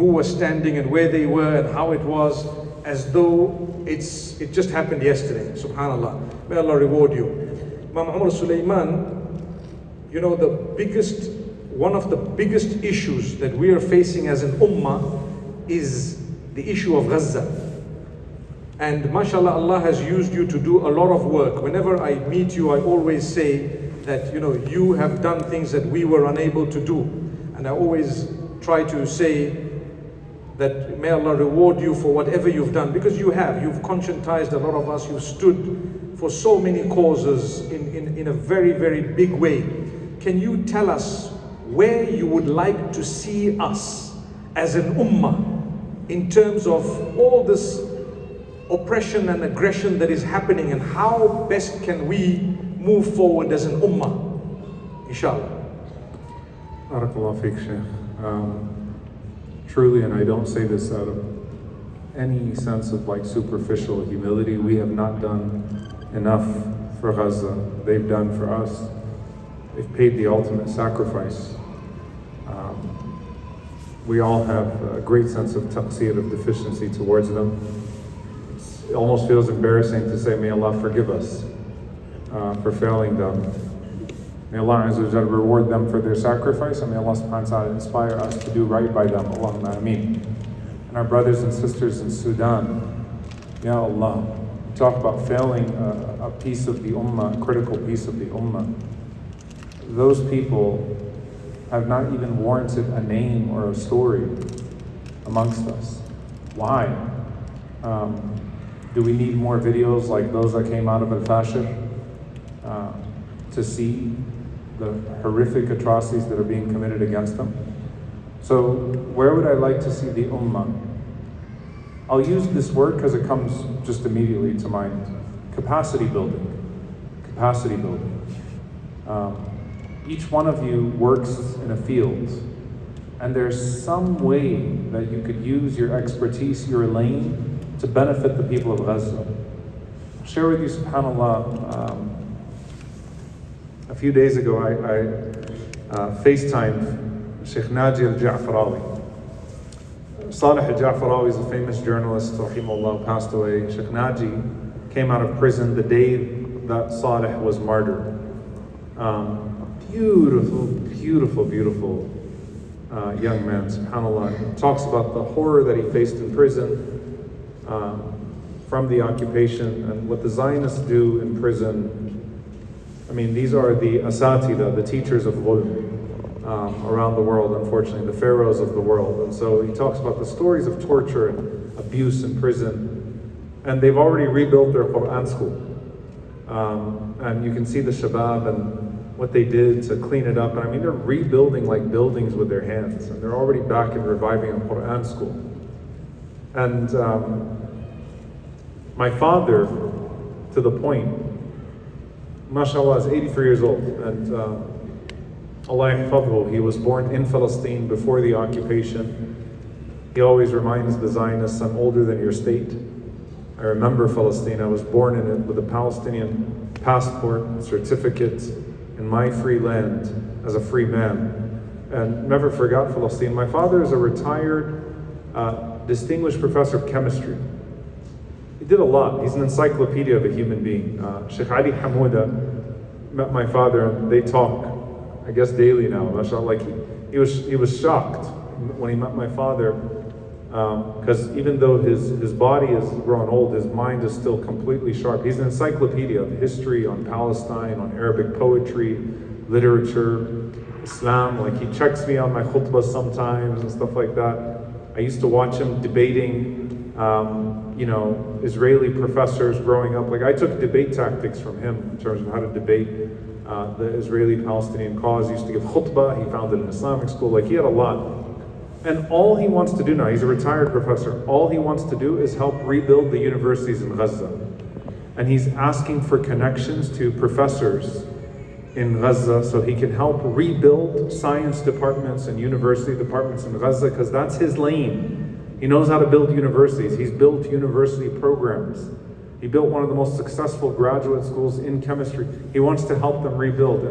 who was standing and where they were and how it was, as though it just happened yesterday. Subhanallah. May Allah reward you. Imam Umar Sulaiman, you know, one of the biggest issues that we are facing as an ummah is the issue of Gaza. And mashallah, Allah has used you to do a lot of work. Whenever I meet you, I always say that, you know, you have done things that we were unable to do. And I always try to say that may Allah reward you for whatever you've done, because you've conscientized a lot of us, you've stood for so many causes in a very, very big way. Can you tell us where you would like to see us as an ummah in terms of all this oppression and aggression that is happening, and how best can we move forward as an ummah? Inshallah. Barakallahu feek, Shaykh. Truly, and I don't say this out of any sense of like superficial humility, we have not done enough for Gaza. They've done for us. They've paid the ultimate sacrifice. We all have a great sense of taqseer, of deficiency towards them. It almost feels embarrassing to say, may Allah forgive us for failing them. May Allah Azza wa Jalla reward them for their sacrifice, and may Allah subhanahu wa ta'ala inspire us to do right by them. Allahumma ameen. And our brothers and sisters in Sudan, Ya Allah, we talk about failing a piece of the ummah, a critical piece of the ummah. Those people have not even warranted a name or a story amongst us. Why? Do we need more videos like those that came out of Al-Fashir to see the horrific atrocities that are being committed against them? So where would I like to see the ummah? I'll use this word because it comes just immediately to mind. Capacity building. Capacity building. Each one of you works in a field, and there's some way that you could use your expertise, your lane, to benefit the people of Gaza. I'll share with you, subhanAllah, a few days ago I FaceTimed Sheikh Naji al-Ja'farawi. Salih al-Ja'farawi is a famous journalist, rahimahullah, passed away. Sheikh Naji came out of prison the day that Salih was martyred. Beautiful, beautiful, beautiful young man, subhanAllah. He talks about the horror that he faced in prison from the occupation and what the Zionists do in prison. I mean, these are the asatida, the teachers of dhulm around the world, unfortunately, the pharaohs of the world. And so he talks about the stories of torture and abuse in prison. And they've already rebuilt their Quran school. And you can see the shabab and what they did to clean it up. And I mean, they're rebuilding like buildings with their hands. And they're already back and reviving a Quran school. And my father, to the point, mashallah, is 83 years old. And Allah yahfadhu, he was born in Palestine before the occupation. He always reminds the Zionists, I'm older than your state. I remember Palestine. I was born in it with a Palestinian passport, certificate, in my free land as a free man. And never forgot Palestine. My father is a retired, distinguished professor of chemistry. He did a lot. He's an encyclopedia of a human being. Sheikh Ali Hamouda met my father, and they talk, I guess, daily now. Mashallah, like he was shocked when he met my father, because even though his body has grown old, his mind is still completely sharp. He's an encyclopedia of history on Palestine, on Arabic poetry, literature, Islam. Like he checks me on my khutbah sometimes and stuff like that. I used to watch him debating Israeli professors growing up. Like I took debate tactics from him in terms of how to debate the Israeli-Palestinian cause. He used to give khutbah. He founded an Islamic school. Like he had a lot. And all he wants to do now, he's a retired professor, all he wants to do is help rebuild the universities in Gaza. And he's asking for connections to professors in Gaza so he can help rebuild science departments and university departments in Gaza, because that's his lane. He knows how to build universities. He's built university programs. He built one of the most successful graduate schools in chemistry. He wants to help them rebuild.